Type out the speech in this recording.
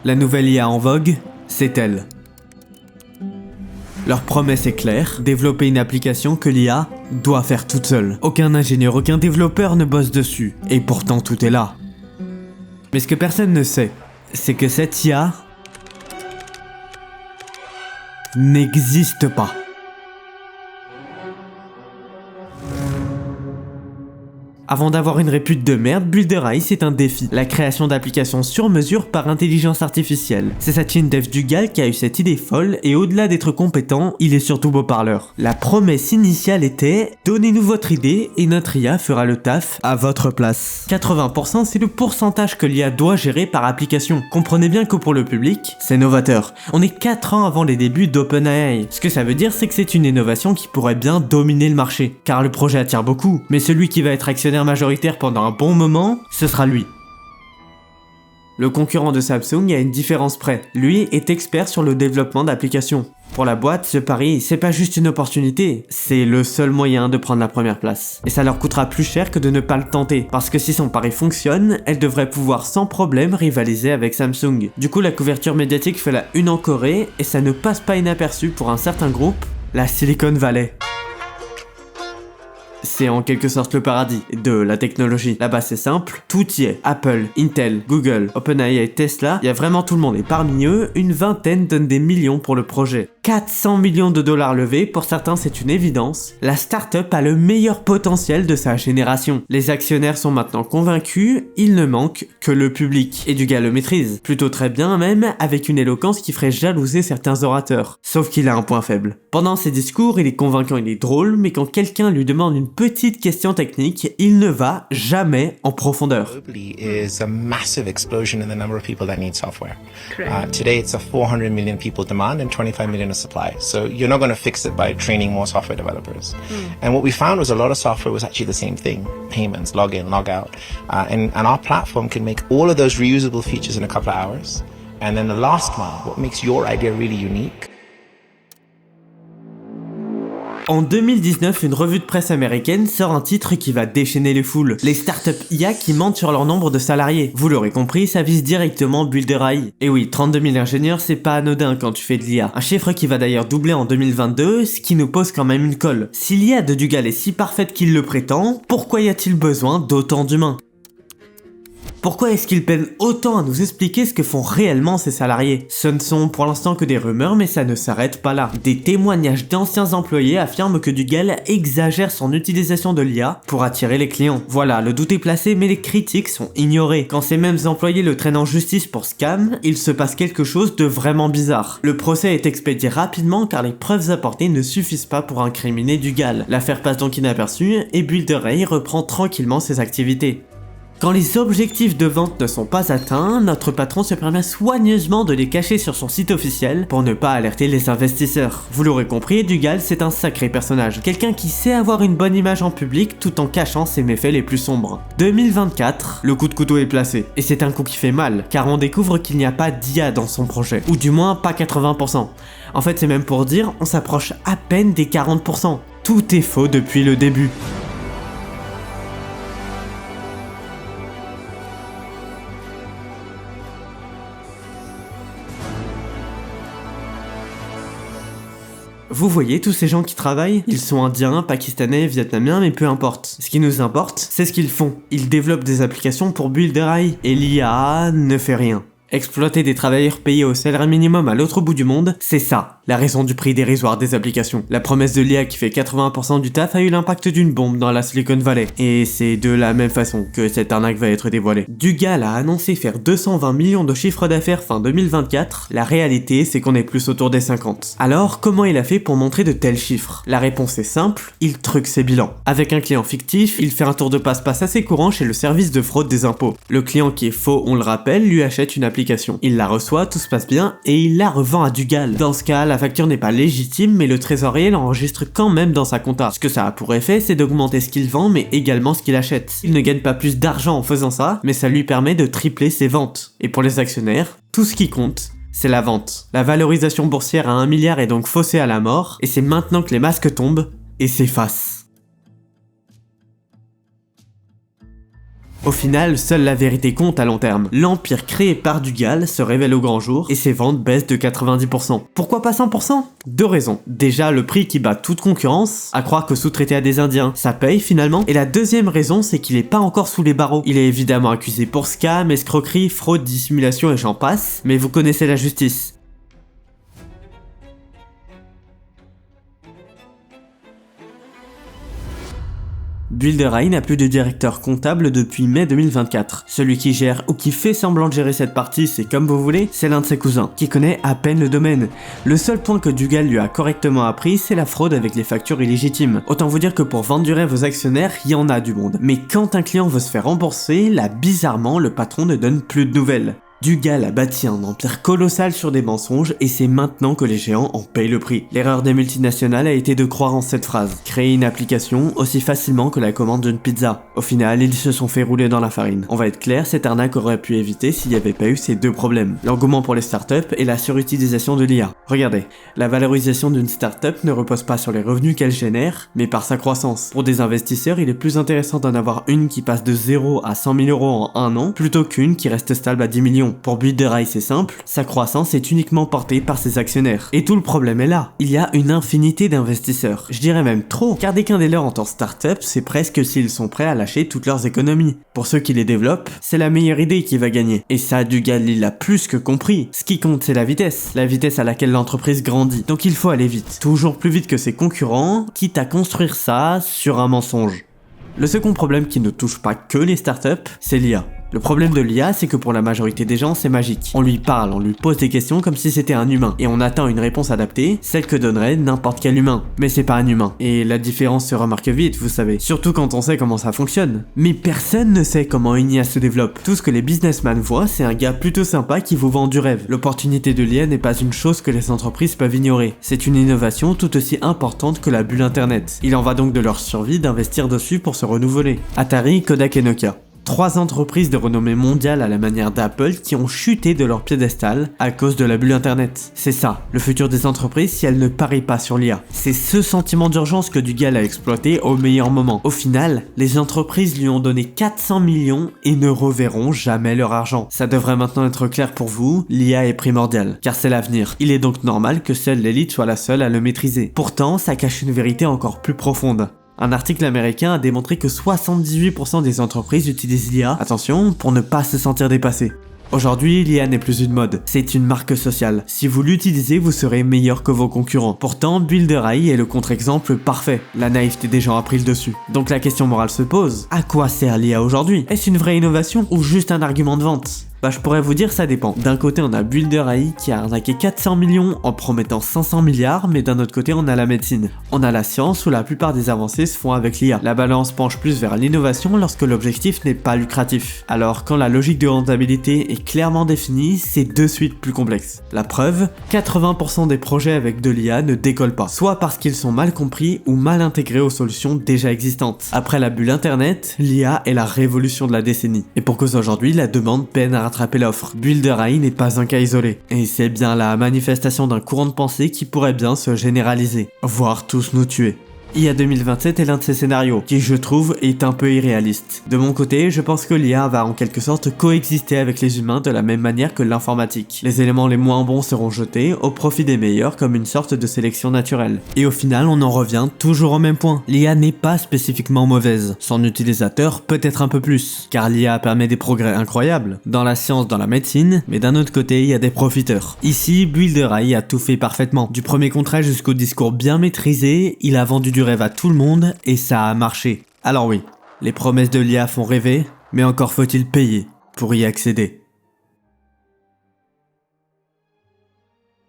La nouvelle IA en vogue, c'est elle. Leur promesse est claire, développer une application que l'IA doit faire toute seule. Aucun ingénieur, aucun développeur ne bosse dessus, et pourtant tout est là. Mais ce que personne ne sait, c'est que cette IA n'existe pas. Avant d'avoir une répute de merde, Builder.ai c'est un défi. La création d'applications sur mesure par intelligence artificielle. C'est sa team dev Dugal qui a eu cette idée folle et au-delà d'être compétent, il est surtout beau parleur. La promesse initiale était « Donnez-nous votre idée et notre IA fera le taf à votre place ». 80% c'est le pourcentage que l'IA doit gérer par application. Comprenez bien que pour le public, c'est novateur. On est 4 ans avant les débuts d'OpenAI. Ce que ça veut dire c'est que c'est une innovation qui pourrait bien dominer le marché. Car le projet attire beaucoup, mais celui qui va être actionnaire majoritaire pendant un bon moment, ce sera lui. Le concurrent de Samsung a une différence près. Lui est expert sur le développement d'applications. Pour la boîte, ce pari, c'est pas juste une opportunité, c'est le seul moyen de prendre la première place. Et ça leur coûtera plus cher que de ne pas le tenter, parce que si son pari fonctionne, elle devrait pouvoir sans problème rivaliser avec Samsung. Du coup, la couverture médiatique fait la une en Corée, et ça ne passe pas inaperçu pour un certain groupe, la Silicon Valley. C'est en quelque sorte le paradis de la technologie. Là-bas c'est simple, tout y est. Apple, Intel, Google, OpenAI, Tesla, il y a vraiment tout le monde et parmi eux, une vingtaine donnent des millions pour le projet. 400 millions de dollars levés, pour certains c'est une évidence. La startup a le meilleur potentiel de sa génération. Les actionnaires sont maintenant convaincus, il ne manque que le public. Et Dugal le maîtrise, plutôt très bien même, avec une éloquence qui ferait jalouser certains orateurs. Sauf qu'il a un point faible. Pendant ses discours, il est convaincant, il est drôle, mais quand quelqu'un lui demande une petite question technique, il ne va jamais en profondeur. Globally is a massive explosion in the number of people that need software. Today it's a 400 million people demand and 25 million of supply. So you're not going to fix it by training more software developers. And what we found was a lot of software was actually the same thing. Payments, log in, log out. And our platform can make all of those reusable features in a couple of hours. And then the last mile, what makes your idea really unique. En 2019, une revue de presse américaine sort un titre qui va déchaîner les foules. Les startups IA qui mentent sur leur nombre de salariés. Vous l'aurez compris, ça vise directement Builder.ai. Et oui, 32 000 ingénieurs, c'est pas anodin quand tu fais de l'IA. Un chiffre qui va d'ailleurs doubler en 2022, ce qui nous pose quand même une colle. Si l'IA de Dugal est si parfaite qu'il le prétend, pourquoi y a-t-il besoin d'autant d'humains ? Pourquoi est-ce qu'ils peinent autant à nous expliquer ce que font réellement ces salariés? Ce ne sont pour l'instant que des rumeurs, mais ça ne s'arrête pas là. Des témoignages d'anciens employés affirment que Dugal exagère son utilisation de l'IA pour attirer les clients. Voilà, le doute est placé, mais les critiques sont ignorées. Quand ces mêmes employés le traînent en justice pour scam, il se passe quelque chose de vraiment bizarre. Le procès est expédié rapidement car les preuves apportées ne suffisent pas pour incriminer Dugal. L'affaire passe donc inaperçue et Builder.ai reprend tranquillement ses activités. Quand les objectifs de vente ne sont pas atteints, notre patron se permet soigneusement de les cacher sur son site officiel pour ne pas alerter les investisseurs. Vous l'aurez compris, Dugal c'est un sacré personnage, quelqu'un qui sait avoir une bonne image en public tout en cachant ses méfaits les plus sombres. 2024, le coup de couteau est placé, et c'est un coup qui fait mal, car on découvre qu'il n'y a pas d'IA dans son projet, ou du moins pas 80%. En fait c'est même pour dire, on s'approche à peine des 40%. Tout est faux depuis le début. Vous voyez tous ces gens qui travaillent? Ils sont indiens, pakistanais, vietnamiens, mais peu importe. Ce qui nous importe, c'est ce qu'ils font. Ils développent des applications pour Builder.ai, et l'IA ne fait rien. Exploiter des travailleurs payés au salaire minimum à l'autre bout du monde, c'est ça, la raison du prix dérisoire des applications. La promesse de l'IA qui fait 80% du taf a eu l'impact d'une bombe dans la Silicon Valley. Et c'est de la même façon que cette arnaque va être dévoilée. Dugal a annoncé faire 220 millions de chiffre d'affaires fin 2024, la réalité c'est qu'on est plus autour des 50. Alors, comment il a fait pour montrer de tels chiffres? La réponse est simple, il truque ses bilans. Avec un client fictif, il fait un tour de passe-passe assez courant chez le service de fraude des impôts. Le client qui est faux, on le rappelle, lui achète une application. Il la reçoit, tout se passe bien, et il la revend à Dugal. Dans ce cas, la facture n'est pas légitime, mais le trésorier l'enregistre quand même dans sa compta. Ce que ça a pour effet, c'est d'augmenter ce qu'il vend, mais également ce qu'il achète. Il ne gagne pas plus d'argent en faisant ça, mais ça lui permet de tripler ses ventes. Et pour les actionnaires, tout ce qui compte, c'est la vente. La valorisation boursière à 1 milliard est donc faussée à la mort, et c'est maintenant que les masques tombent et s'effacent. Au final, seule la vérité compte à long terme. L'empire créé par Dugal se révèle au grand jour et ses ventes baissent de 90%. Pourquoi pas 100%? Deux raisons. Déjà, le prix qui bat toute concurrence, à croire que sous-traiter à des Indiens, ça paye finalement. Et la deuxième raison, c'est qu'il est pas encore sous les barreaux. Il est évidemment accusé pour scam, escroquerie, fraude, dissimulation et j'en passe, mais vous connaissez la justice. Builder.ai n'a plus de directeur comptable depuis mai 2024. Celui qui gère ou qui fait semblant de gérer cette partie, c'est comme vous voulez, c'est l'un de ses cousins, qui connaît à peine le domaine. Le seul point que Dugal lui a correctement appris, c'est la fraude avec les factures illégitimes. Autant vous dire que pour vendre du rêve aux actionnaires, il y en a du monde. Mais quand un client veut se faire rembourser, là bizarrement, le patron ne donne plus de nouvelles. Dugal a bâti un empire colossal sur des mensonges et c'est maintenant que les géants en payent le prix. L'erreur des multinationales a été de croire en cette phrase. Créer une application aussi facilement que la commande d'une pizza. Au final, ils se sont fait rouler dans la farine. On va être clair, cette arnaque aurait pu éviter s'il n'y avait pas eu ces deux problèmes. L'engouement pour les startups et la surutilisation de l'IA. Regardez, la valorisation d'une startup ne repose pas sur les revenus qu'elle génère, mais par sa croissance. Pour des investisseurs, il est plus intéressant d'en avoir une qui passe de 0 à 100 000 euros en un an, plutôt qu'une qui reste stable à 10 millions. Pour Builder.ai, c'est simple, sa croissance est uniquement portée par ses actionnaires. Et tout le problème est là. Il y a une infinité d'investisseurs. Je dirais même trop, car dès qu'un des leurs entend startup, c'est presque s'ils sont prêts à lâcher toutes leurs économies. Pour ceux qui les développent, c'est la meilleure idée qui va gagner. Et ça, Dugal l'a plus que compris. Ce qui compte, c'est la vitesse à laquelle l'entreprise grandit. Donc il faut aller vite. Toujours plus vite que ses concurrents, quitte à construire ça sur un mensonge. Le second problème qui ne touche pas que les startups, c'est l'IA. Le problème de l'IA, c'est que pour la majorité des gens, c'est magique. On lui parle, on lui pose des questions comme si c'était un humain, et on attend une réponse adaptée, celle que donnerait n'importe quel humain. Mais c'est pas un humain. Et la différence se remarque vite, vous savez. Surtout quand on sait comment ça fonctionne. Mais personne ne sait comment une IA se développe. Tout ce que les businessmen voient, c'est un gars plutôt sympa qui vous vend du rêve. L'opportunité de l'IA n'est pas une chose que les entreprises peuvent ignorer. C'est une innovation tout aussi importante que la bulle internet. Il en va donc de leur survie d'investir dessus pour se renouveler. Atari, Kodak et Nokia. 3 entreprises de renommée mondiale à la manière d'Apple qui ont chuté de leur piédestal à cause de la bulle internet. C'est ça, le futur des entreprises si elles ne parient pas sur l'IA. C'est ce sentiment d'urgence que Dugal a exploité au meilleur moment. Au final, les entreprises lui ont donné 400 millions et ne reverront jamais leur argent. Ça devrait maintenant être clair pour vous, l'IA est primordiale, car c'est l'avenir. Il est donc normal que seule l'élite soit la seule à le maîtriser. Pourtant, ça cache une vérité encore plus profonde. Un article américain a démontré que 78% des entreprises utilisent l'IA, attention, pour ne pas se sentir dépassées. Aujourd'hui, l'IA n'est plus une mode, c'est une marque sociale. Si vous l'utilisez, vous serez meilleur que vos concurrents. Pourtant, Builder.ai est le contre-exemple parfait. La naïveté des gens a pris le dessus. Donc la question morale se pose, à quoi sert l'IA aujourd'hui? Est-ce une vraie innovation ou juste un argument de vente? Bah je pourrais vous dire ça dépend. D'un côté on a Builder.ai qui a arnaqué 400 millions en promettant 500 milliards, mais d'un autre côté on a la médecine. On a la science où la plupart des avancées se font avec l'IA. La balance penche plus vers l'innovation lorsque l'objectif n'est pas lucratif. Alors quand la logique de rentabilité est clairement définie, c'est de suite plus complexe. La preuve, 80% des projets avec de l'IA ne décollent pas, soit parce qu'ils sont mal compris ou mal intégrés aux solutions déjà existantes. Après la bulle internet, l'IA est la révolution de la décennie. Et pour cause aujourd'hui, la demande peine à rattraper l'offre. Builder.ai n'est pas un cas isolé. Et c'est bien la manifestation d'un courant de pensée qui pourrait bien se généraliser, voire tous nous tuer. IA 2027 est l'un de ces scénarios, qui je trouve est un peu irréaliste. De mon côté, je pense que l'IA va en quelque sorte coexister avec les humains de la même manière que l'informatique. Les éléments les moins bons seront jetés au profit des meilleurs comme une sorte de sélection naturelle. Et au final, on en revient toujours au même point. L'IA n'est pas spécifiquement mauvaise. Son utilisateur peut-être un peu plus, car l'IA permet des progrès incroyables, dans la science, dans la médecine, mais d'un autre côté, il y a des profiteurs. Ici, Builder.ai a tout fait parfaitement. Du premier contrat jusqu'au discours bien maîtrisé, il a vendu du rêve à tout le monde et ça a marché. Alors oui, les promesses de l'IA font rêver, mais encore faut-il payer pour y accéder.